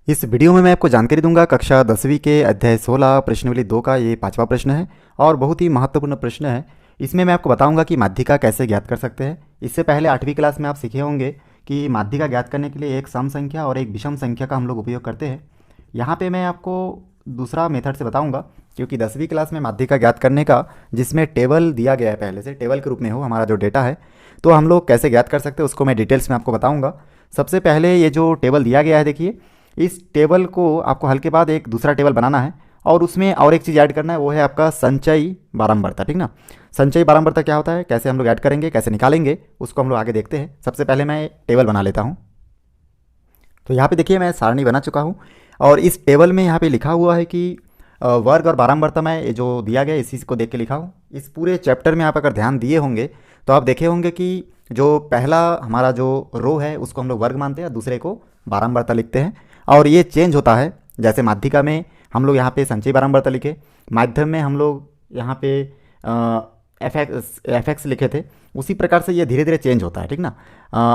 इस वीडियो में मैं आपको जानकारी दूंगा कक्षा 10वीं के अध्याय 16 प्रश्नावली 2 का ये 5वां प्रश्न है और बहुत ही महत्वपूर्ण प्रश्न है। इसमें मैं आपको बताऊंगा कि माध्यिका कैसे ज्ञात कर सकते हैं। इससे पहले 8वीं क्लास में आप सीखे होंगे कि माध्यिका ज्ञात करने के लिए एक सम संख्या और एक विषम संख्या का हम लोग उपयोग करते हैं। यहाँ पे मैं आपको दूसरा मेथड से बताऊंगा, क्योंकि 10वीं क्लास में माध्यिका ज्ञात करने का जिसमें टेबल दिया गया है, पहले से टेबल के रूप में हो हमारा जो डेटा है, तो हम लोग कैसे ज्ञात कर सकते हैं उसको मैं डिटेल्स में आपको बताऊँगा। सबसे पहले ये जो टेबल दिया गया है, देखिए इस टेबल को आपको हल के बाद एक दूसरा टेबल बनाना है और उसमें और एक चीज़ ऐड करना है, वो है आपका संचयी बारंबारता। ठीक ना, संचयी बारंबारता क्या होता है, कैसे हम लोग ऐड करेंगे, कैसे निकालेंगे, उसको हम लोग आगे देखते हैं। सबसे पहले मैं टेबल बना लेता हूँ। तो यहाँ पे देखिए मैं सारणी बना चुका हूँ और इस टेबल में यहाँ पे लिखा हुआ है कि वर्ग और बारंबारता में ये जो दिया गया है इसी को देख के लिखा हूँ। इस पूरे चैप्टर में आप अगर ध्यान दिए होंगे तो आप देखे होंगे कि जो पहला हमारा जो रो है उसको हम लोग वर्ग मानते हैं, दूसरे को बारंबारता लिखते हैं और ये चेंज होता है। जैसे माध्यिका में हम लोग यहाँ पे संचयी बारंबारता लिखे, माध्यम में हम लोग यहाँ पे एफ एक्स लिखे थे, उसी प्रकार से ये धीरे धीरे चेंज होता है। ठीक ना,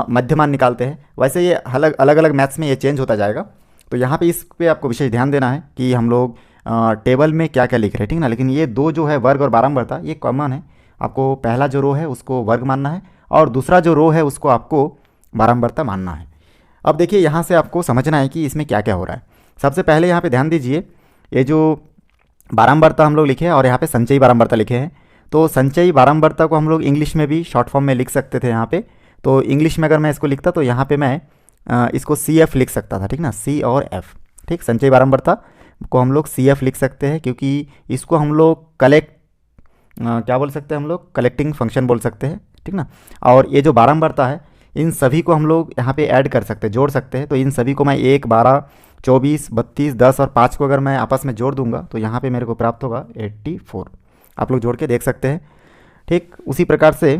मध्यमान निकालते हैं, वैसे ये अलग अलग मैथ्स में ये चेंज होता जाएगा। तो यहाँ पे इस पे आपको विशेष ध्यान देना है कि हम लोग टेबल में क्या क्या लिख रहे हैं। ठीक ना, लेकिन ये दो जो है वर्ग और बारंबारता ये कॉमन है। आपको पहला जो रो है उसको वर्ग मानना है और दूसरा जो रो है उसको आपको बारंबारता मानना है। अब देखिए यहाँ से आपको समझना है कि इसमें क्या क्या हो रहा है। सबसे पहले यहाँ पे ध्यान दीजिए, ये जो बारंबारता हम लोग लिखे हैं और यहाँ पे संचयी बारंबारता लिखे हैं, तो संचयी बारंबारता को हम लोग इंग्लिश में भी शॉर्ट फॉर्म में लिख सकते थे यहाँ पे। तो इंग्लिश में अगर मैं इसको लिखता तो यहाँ पे मैं इसको CF लिख सकता था। ठीक ना, C और F। ठीक, संचयी बारंबारता को हम लोग CF लिख सकते हैं क्योंकि इसको हम लोग क्या बोल सकते हैं, हम लोग कलेक्टिंग फंक्शन बोल सकते हैं। ठीक ना, और ये जो बारंबारता है इन सभी को हम लोग यहाँ पे ऐड कर सकते हैं, जोड़ सकते हैं। तो इन सभी को मैं 1, 12, 24, 32, 10 और 5 को अगर मैं आपस में जोड़ दूंगा तो यहाँ पे मेरे को प्राप्त होगा 84। आप लोग जोड़ के देख सकते हैं। ठीक, उसी प्रकार से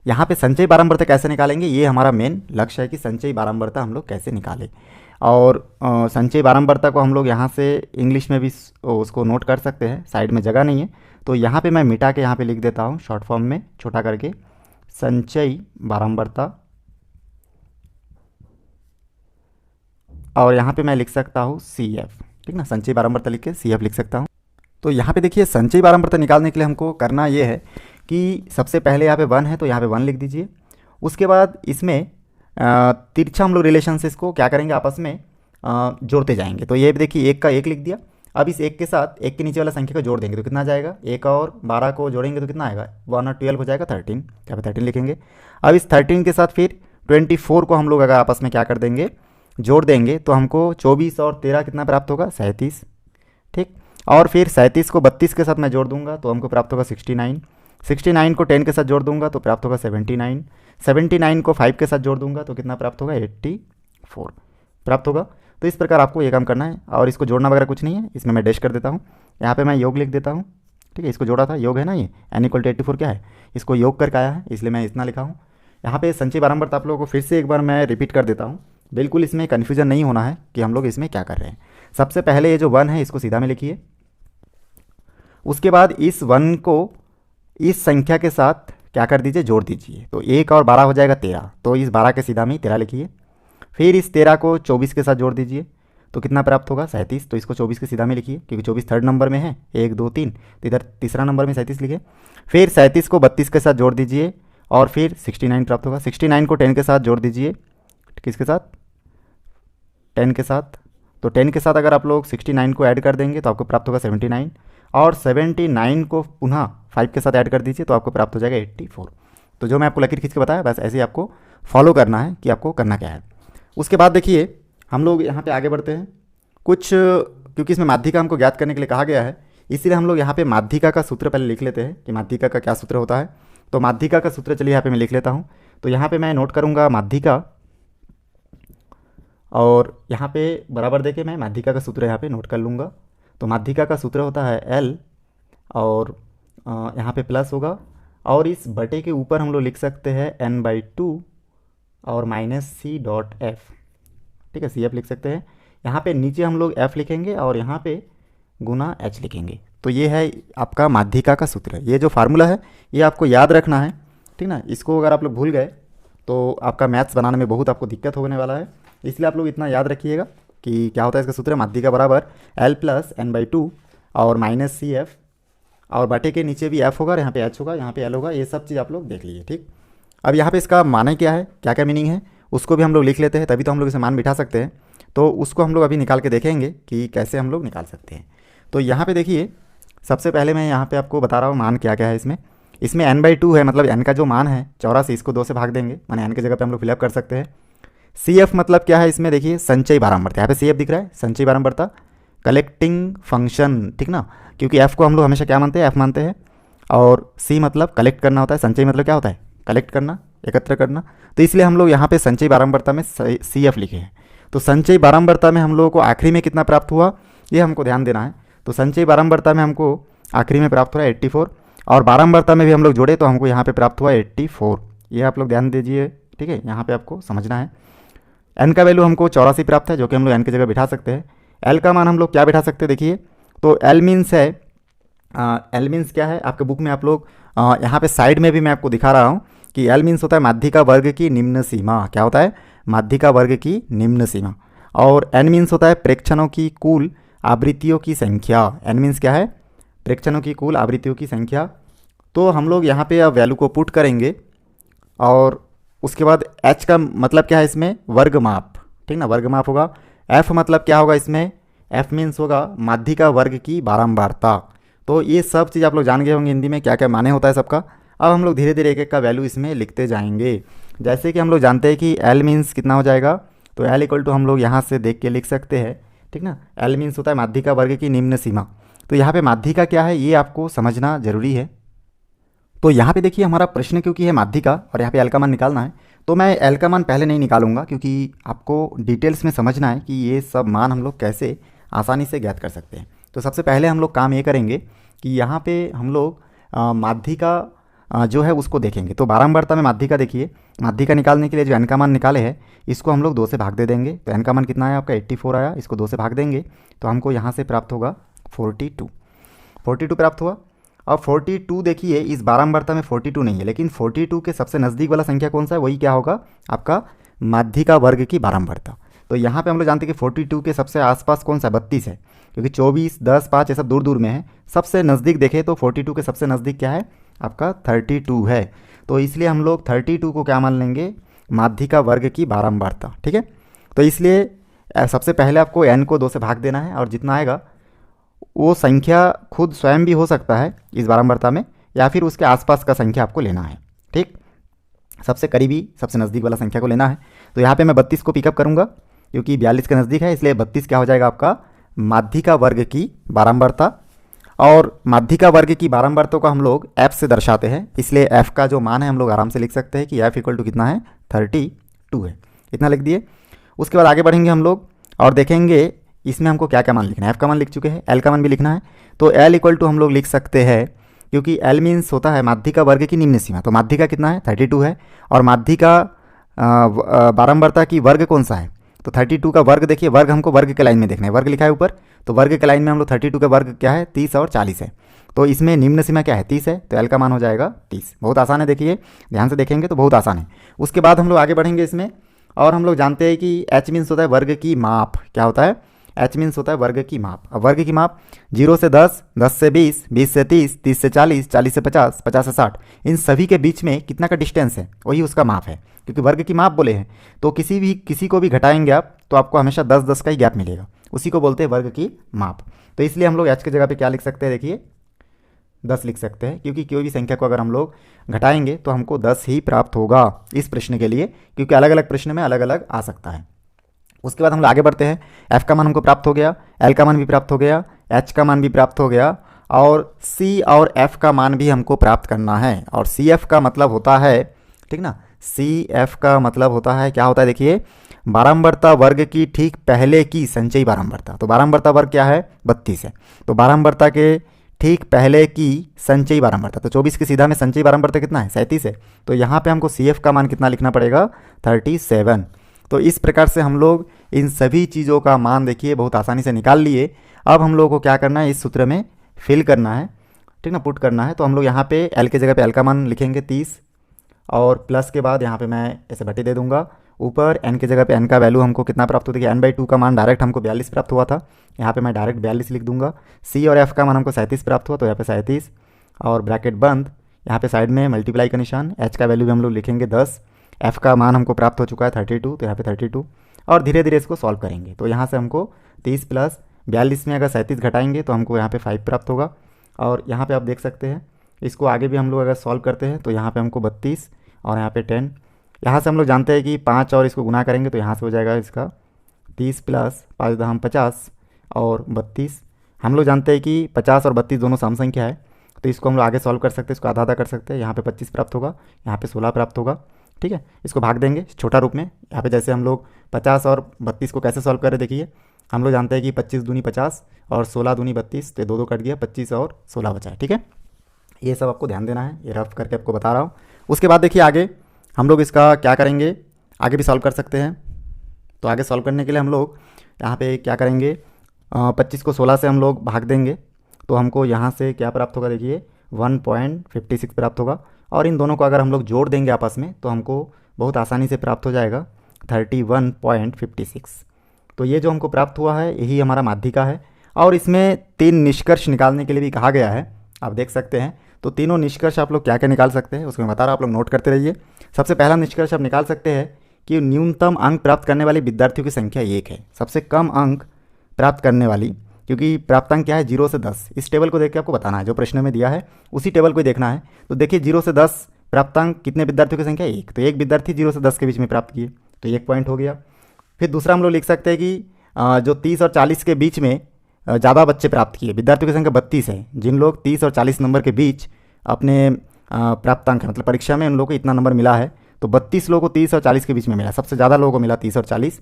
यहाँ पे संचयी बारंबारता कैसे निकालेंगे, ये हमारा मेन लक्ष्य है कि संचयी बारंबारता हम लोग कैसे निकालें। और संचयी बारंबारता को हम लोग यहाँ से इंग्लिश में भी उसको नोट कर सकते हैं, साइड में जगह नहीं है तो यहाँ पे मैं मिटा के यहाँ पे लिख देता हूँ शॉर्ट फॉर्म में छोटा करके, संचयी बारंबारता। और यहाँ पे मैं लिख सकता हूँ CF। ठीक ना, संचयी बारंबारता लिख के CF लिख सकता हूँ। तो यहाँ पे देखिए संचयी बारंबारता निकालने के लिए हमको करना ये है कि सबसे पहले यहाँ पे 1 है तो यहाँ पे 1 लिख दीजिए। उसके बाद इसमें तिरछा हम लोग रिलेशन से इसको क्या करेंगे, आपस में जोड़ते जाएंगे। तो ये देखिए 1 का 1 लिख दिया। अब इस 1 के साथ 1 के नीचे वाला संख्या को जोड़ देंगे तो कितना आ जाएगा, 1 और 12 को जोड़ेंगे तो कितना आएगा, 1 और 12 हो जाएगा 13। यहाँ पे 13 लिखेंगे। अब इस 13 के साथ फिर 24 को हम लोग अगर आपस में क्या कर देंगे, जोड़ देंगे तो हमको 24 और 13 कितना प्राप्त होगा, 37। ठीक, और फिर 37 को 32 के साथ मैं जोड़ दूंगा तो हमको प्राप्त होगा 69। 69 को 10 के साथ जोड़ दूंगा तो प्राप्त होगा 79। 79 को 5 के साथ जोड़ दूंगा तो कितना प्राप्त होगा, 84 प्राप्त होगा। तो इस प्रकार आपको ये काम करना है और इसको जोड़ना वगैरह कुछ नहीं है, इसमें मैं डैश कर देता हूँ। यहाँ पे मैं योग लिख देता हूँ। ठीक है, इसको जोड़ा था, योग है ना, ये n = 84 क्या है, इसको योग करके आया है इसलिए मैं इतना लिखा हूँ। यहाँ पे संचयी बारंबारता आप लोगों को फिर से एक बार मैं रिपीट कर देता हूँ, बिल्कुल इसमें कन्फ्यूजन नहीं होना है कि हम लोग इसमें क्या कर रहे हैं। सबसे पहले ये जो 1 है इसको सीधा में लिखिए। उसके बाद इस 1 को इस संख्या के साथ क्या कर दीजिए, जोड़ दीजिए। तो 1 और 12 हो जाएगा 13, तो इस 12 के सीधा में 13 लिखिए। फिर इस 13 को 24 के साथ जोड़ दीजिए तो कितना प्राप्त होगा, 37। तो इसको 24 के सीधा में लिखिए क्योंकि 24 थर्ड नंबर में है, 1, 2, 3, तो इधर तीसरा नंबर में 37 लिखे। फिर 37 को 32 के साथ जोड़ दीजिए और फिर 69 प्राप्त होगा। 69 को 10 के साथ जोड़ दीजिए, किसके साथ, 10 के साथ। तो 10 के साथ अगर आप लोग 69 को ऐड कर देंगे तो आपको प्राप्त होगा 79 और 79 को पुनः 5 के साथ ऐड कर दीजिए तो आपको प्राप्त हो जाएगा 84। तो जो मैं आपको लकीर खींच के बताया बस ऐसे ही आपको फॉलो करना है कि आपको करना क्या है। उसके बाद देखिए हम लोग यहाँ पे आगे बढ़ते हैं। कुछ क्योंकि इसमें माध्यिका हमको ज्ञात करने के लिए कहा गया है इसलिए हम लोग यहाँ पे माध्यिका का सूत्र पहले लिख लेते हैं कि माध्यिका का क्या सूत्र होता है। तो माध्यिका का सूत्र चलिए यहाँ पे मैं लिख लेता हूँ। तो यहाँ पे मैं नोट करूँगा माध्यिका और यहाँ पे बराबर देके मैं माध्यिका का सूत्र यहाँ पे नोट कर लूँगा। तो माध्यिका का सूत्र होता है L और यहाँ पे प्लस होगा और इस बटे के ऊपर हम लोग लिख सकते हैं n/2 और -c.f। ठीक है, CF लिख सकते हैं। यहाँ पे नीचे हम लोग F लिखेंगे और यहाँ पे गुना H लिखेंगे। तो ये है आपका माध्यिका का सूत्र। ये जो फार्मूला है ये आपको याद रखना है। ठीक ना। इसको अगर आप लोग भूल गए तो आपका मैथ्स बनाने में बहुत आपको दिक्कत होने वाला है। इसलिए आप लोग इतना याद रखिएगा कि क्या होता है इसका सूत्र, माध्यिका बराबर L+N/2 और माइनस CF, और बटे के नीचे भी F होगा और यहाँ पे H होगा, यहाँ पे L होगा। ये सब चीज़ आप लोग देख लीजिए, ठीक। अब यहाँ पे इसका माने क्या है, क्या क्या मीनिंग है, उसको भी हम लोग लिख लेते हैं, तभी तो हम लोग इसे मान बिठा सकते हैं। तो उसको हम लोग अभी निकाल के देखेंगे कि कैसे हम लोग निकाल सकते हैं। तो यहाँ पे देखिए, सबसे पहले मैं यहाँ पे आपको बता रहा हूँ मान क्या क्या है इसमें। इसमें N/2 है, मतलब N का जो मान है 84, इसको 2 से भाग देंगे, माने N की जगह पे हम लोग फिलअप कर सकते हैं। CF मतलब क्या है, इसमें देखिए संचयी बारंबारता, यहाँ पे CF दिख रहा है, संचयी बारंबारता, कलेक्टिंग फंक्शन, ठीक ना, क्योंकि F को हम लोग हमेशा क्या मानते हैं, F मानते हैं। और C मतलब कलेक्ट करना होता है, संचयी मतलब क्या होता है, कलेक्ट करना, एकत्र करना। तो इसलिए हम लोग यहाँ पे संचयी बारंबारता में CF लिखे हैं। तो संचयी बारंबारता में हम लोगों को आखिरी में कितना प्राप्त हुआ, ये हमको ध्यान देना है। तो संचयी बारंबारता में हमको आखिरी में प्राप्त हुआ 84, और बारंबारता में भी हम लोग जोड़े तो हमको यहाँ पे प्राप्त हुआ 84। ये आप लोग ध्यान दीजिए, ठीक है, यहाँ पे आपको समझना है। N का वैल्यू हमको 84 प्राप्त है, जो कि हम लोग N की जगह बिठा सकते हैं। L का मान हम लोग क्या बिठा सकते हैं, देखिए, तो L मीन्स है, L मीन्स क्या है, आपके बुक में आप लोग यहाँ पे साइड में भी मैं आपको दिखा रहा हूँ कि L मीन्स होता है माध्यिका वर्ग की निम्न सीमा। क्या होता है, माध्यिका वर्ग की निम्न सीमा। और N मीन्स होता है प्रेक्षणों की कुल आवृत्तियों की संख्या। N मीन्स क्या है, प्रेक्षणों की कुल आवृत्तियों की संख्या। तो हम लोग यहाँ पे अब वैल्यू को पुट करेंगे, और उसके बाद H का मतलब क्या है इसमें, वर्ग माप, ठीक ना, वर्ग माप होगा। F मतलब क्या होगा इसमें, F मीन्स होगा माध्यिका वर्ग की बारंबारता। तो ये सब चीज़ आप लोग जान गए होंगे हिंदी में क्या क्या माने होता है सबका। अब हम लोग धीरे धीरे एक एक का वैल्यू इसमें लिखते जाएंगे। जैसे कि हम लोग जानते हैं कि L मीन्स कितना हो जाएगा, तो L इक्वल टू हम लोग यहाँ से देख के लिख सकते हैं, ठीक ना। L मीन्स होता है माध्यिका वर्ग की निम्न सीमा। तो यहाँ पे माध्यिका क्या है ये आपको समझना जरूरी है। तो यहाँ पे देखिए हमारा प्रश्न क्योंकि है माध्यिका और यहाँ पे L का मान निकालना है, तो मैं L का मान पहले नहीं निकालूंगा, क्योंकि आपको डिटेल्स में समझना है कि ये सब मान हम लोग कैसे आसानी से ज्ञात कर सकते हैं। तो सबसे पहले हम लोग काम ये करेंगे कि यहाँ पे हम लोग माध्यिका जो है उसको देखेंगे। तो बारंबारता में माध्यिका देखिए, माध्यिका निकालने के लिए जो N का मान निकाले हैं इसको हम लोग 2 से भाग दे देंगे। तो N का मान कितना है आपका 84 आया, इसको 2 से भाग देंगे तो हमको यहाँ से प्राप्त होगा 42 प्राप्त हुआ। अब 42 देखिए, इस बारंबारता में 42 नहीं है, लेकिन 42 के सबसे नज़दीक वाला संख्या कौन सा है, वही क्या होगा आपका माध्यिका वर्ग की बारंबारता। तो यहाँ पे हम लोग जानते हैं कि 42 के सबसे आसपास कौन सा 32 है, क्योंकि 24, 10, 5 ये सब दूर दूर में है। सबसे नज़दीक देखें तो 42 के सबसे नज़दीक क्या है आपका 32 है। तो इसलिए हम लोग 32 को क्या मान लेंगे, माध्यिका वर्ग की बारंबारता, ठीक है। तो इसलिए सबसे पहले आपको N को 2 से भाग देना है, और जितना आएगा वो संख्या खुद स्वयं भी हो सकता है इस बारंबारता में, या फिर उसके आसपास का संख्या आपको लेना है, ठीक। सबसे करीबी सबसे नज़दीक वाला संख्या को लेना है। तो यहाँ पे मैं 32 को पिकअप करूँगा, क्योंकि 42 के नज़दीक है, इसलिए 32 क्या हो जाएगा आपका माध्यिका वर्ग की बारंबारता। और माध्यिका वर्ग की बारंबारता को हम लोग F से दर्शाते हैं, इसलिए F का जो मान है हम लोग आराम से लिख सकते हैं कि F इक्वल टू कितना है 32 है। इतना लिख दिए। उसके बाद आगे बढ़ेंगे हम लोग और देखेंगे इसमें हमको क्या क्या मान लिखना है। F का मान लिख चुके हैं, L का मान भी लिखना है। तो L इक्वल टू हम लोग लिख सकते हैं, क्योंकि L मीन्स होता है माध्यिका वर्ग की निम्न सीमा। तो माध्यिका कितना है 32 है, और माध्यिका बारंबारता की वर्ग कौन सा है, तो 32 का वर्ग देखिए, वर्ग हमको वर्ग के लाइन में देखना है, वर्ग लिखा है ऊपर, तो वर्ग के लाइन में हम लोग 32 का वर्ग क्या है 30 और 40 है। तो इसमें निम्न सीमा क्या है 30 है, तो L का मान हो जाएगा 30। बहुत आसान है, देखिए ध्यान से देखेंगे तो बहुत आसान है। उसके बाद हम लोग आगे बढ़ेंगे इसमें, और हम लोग जानते हैं कि H मीन्स होता है वर्ग की माप। क्या होता है, H मीन्स होता है वर्ग की माप। अब वर्ग की माप 0 से 10, 10 से 20, 20 से 30, 30 से 40, 40 से 50, 50 से 60, इन सभी के बीच में कितना का डिस्टेंस है वही उसका माप है, क्योंकि वर्ग की माप बोले हैं। तो किसी को भी घटाएंगे आप तो आपको हमेशा 10-10 का ही गैप मिलेगा, उसी को बोलते हैं वर्ग की माप। तो इसलिए हम लोग H की जगह पे क्या लिख सकते हैं, देखिए 10 लिख सकते हैं, क्योंकि कोई भी संख्या को अगर हम लोग घटाएंगे तो हमको 10 ही प्राप्त होगा इस प्रश्न के लिए, क्योंकि अलग अलग प्रश्न में अलग अलग आ सकता है। उसके बाद हम लोग आगे बढ़ते हैं। F का मान हमको प्राप्त हो गया, L का मान भी प्राप्त हो गया, H का मान भी प्राप्त हो गया, और C और F का मान भी हमको प्राप्त करना है। और CF का मतलब होता है, ठीक ना, CF का मतलब होता है क्या होता है, देखिए बारंबारता वर्ग की ठीक पहले की संचयी बारंबारता। तो बारंबारता वर्ग क्या है 32 है, तो बारंबारता के ठीक पहले की संचयी बारंबारता, तो 24 की सीधा में संचयी बारंबारता कितना है 37 है। तो यहाँ पे हमको CF का मान कितना लिखना पड़ेगा 37। तो इस प्रकार से हम लोग इन सभी चीज़ों का मान देखिए बहुत आसानी से निकाल लिए। अब हम लोगों को क्या करना है, इस सूत्र में फिल करना है, ठीक ना, पुट करना है। तो हम लोग यहाँ पे L की जगह पे L का मान लिखेंगे 30, और प्लस के बाद यहाँ पे मैं ऐसे बटे दे दूंगा। ऊपर n की जगह पे n का वैल्यू हमको कितना प्राप्त होता है, n/2 का मान डायरेक्ट हमको 42 प्राप्त हुआ था, यहाँ पे मैं डायरेक्ट 42 लिख दूंगा। c और f का मान हमको 37 प्राप्त हुआ, तो यहाँ पे 37 और ब्रैकेट बंद। यहाँ पे साइड में मल्टीप्लाई का निशान, h का वैल्यू भी हम लोग लिखेंगे 10, f का मान हमको प्राप्त हो चुका है 32, तो यहाँ पे 32 और धीरे धीरे इसको सॉल्व करेंगे। तो यहाँ से हमको 30 प्लस 42 में अगर 37 घटाएंगे तो हमको यहाँ पे 5 प्राप्त होगा। और यहाँ पे आप देख सकते हैं इसको आगे भी हम लोग अगर सॉल्व करते हैं तो यहाँ पे हमको 32 और यहाँ पे 10। यहाँ से हम लोग जानते हैं कि 5 और इसको गुना करेंगे तो यहाँ से हो जाएगा इसका 30 प्लस 5 दहम 50 और 32। हम लोग जानते हैं कि 50 और 32 दोनों सम संख्या है, तो इसको हम लोग आगे सॉल्व कर सकते हैं, इसको आधा आधा कर सकते हैं। यहाँ पे 25 प्राप्त होगा, यहाँ पे 16 प्राप्त होगा। ठीक है, इसको भाग देंगे छोटा रूप में। यहाँ पे जैसे हम लोग 50 और 32 को कैसे सॉल्व करें, देखिए हम लोग जानते हैं कि 25 दूनी 50 और 16 दूनी 32, तो 2 कट गया, 25 और 16 बचा है। ठीक है, ये सब आपको ध्यान देना है, ये रफ करके आपको बता रहा हूँ। उसके बाद देखिए आगे हम लोग इसका क्या करेंगे, आगे भी सॉल्व कर सकते हैं। तो आगे सॉल्व करने के लिए हम लोग यहाँ पे क्या करेंगे, 25 को 16 से हम लोग भाग देंगे, तो हमको यहाँ से क्या प्राप्त होगा, देखिए 1.56 प्राप्त होगा। और इन दोनों को अगर हम लोग जोड़ देंगे आपस में तो हमको बहुत आसानी से प्राप्त हो जाएगा 31.56। तो ये जो हमको प्राप्त हुआ है यही हमारा माध्यिका है। और इसमें 3 निष्कर्ष निकालने के लिए भी कहा गया है, आप देख सकते हैं। तो तीनों निष्कर्ष आप लोग क्या क्या निकाल सकते हैं उसको मैं बता रहा हूँ, आप लोग नोट करते रहिए। सबसे पहला निष्कर्ष आप निकाल सकते हैं कि न्यूनतम अंक प्राप्त करने वाले विद्यार्थियों की संख्या 1 है। सबसे कम अंक प्राप्त करने वाली, क्योंकि प्राप्तांक क्या है 0 से 10, इस टेबल को देख के आपको बताना है, जो प्रश्न में दिया है उसी टेबल को ही देखना है। तो देखिए 0 से 10 प्राप्तांक कितने विद्यार्थियों की संख्या 1, तो एक विद्यार्थी 0 से 10 के बीच में प्राप्त किए, तो 1 पॉइंट हो गया। फिर दूसरा हम लोग लिख सकते हैं कि जो 30 और 40 के बीच में ज़्यादा बच्चे प्राप्त किए, विद्यार्थियों की संख्या 32 है। जिन लोग 30 और 40 नंबर के बीच अपने प्राप्तांक मतलब परीक्षा में उन लोगों को इतना नंबर मिला है, तो 32 लोगों को 30 और 40 के बीच में मिला, सबसे ज़्यादा लोगों को मिला 30 और 40।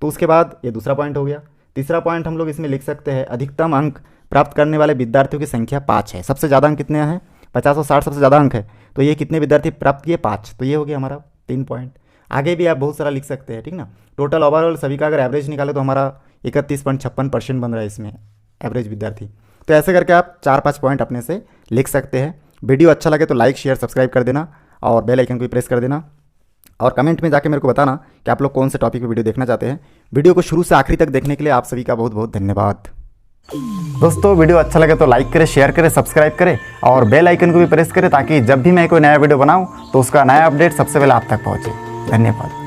तो उसके बाद ये दूसरा पॉइंट हो गया। तीसरा पॉइंट हम लोग इसमें लिख सकते हैं अधिकतम अंक प्राप्त करने वाले विद्यार्थियों की संख्या 5 है। सबसे ज़्यादा अंक कितने हैं, 50 और 60 सबसे ज़्यादा अंक है, तो ये कितने विद्यार्थी प्राप्त किए 5, तो ये हो गया हमारा 3 पॉइंट। आगे भी आप बहुत सारा लिख सकते हैं, ठीक ना। टोटल ओवरऑल सभी का अगर एवरेज निकाले तो हमारा 31.56% बन रहा है इसमें एवरेज विद्यार्थी। तो ऐसे करके आप 4-5 पॉइंट अपने से लिख सकते हैं। वीडियो अच्छा लगे तो लाइक शेयर सब्सक्राइब कर देना और बेल आइकन को भी प्रेस कर देना, और कमेंट में जाके मेरे को बताना कि आप लोग कौन से टॉपिक पे वीडियो देखना चाहते हैं। वीडियो को शुरू से आखिरी तक देखने के लिए आप सभी का बहुत बहुत धन्यवाद। दोस्तों वीडियो अच्छा लगे तो लाइक करें, शेयर करें, सब्सक्राइब करें और बेल आइकन को भी प्रेस करें, ताकि जब भी मैं कोई नया वीडियो बनाऊं तो उसका नया अपडेट सबसे पहले आप तक पहुंचे। धन्यवाद।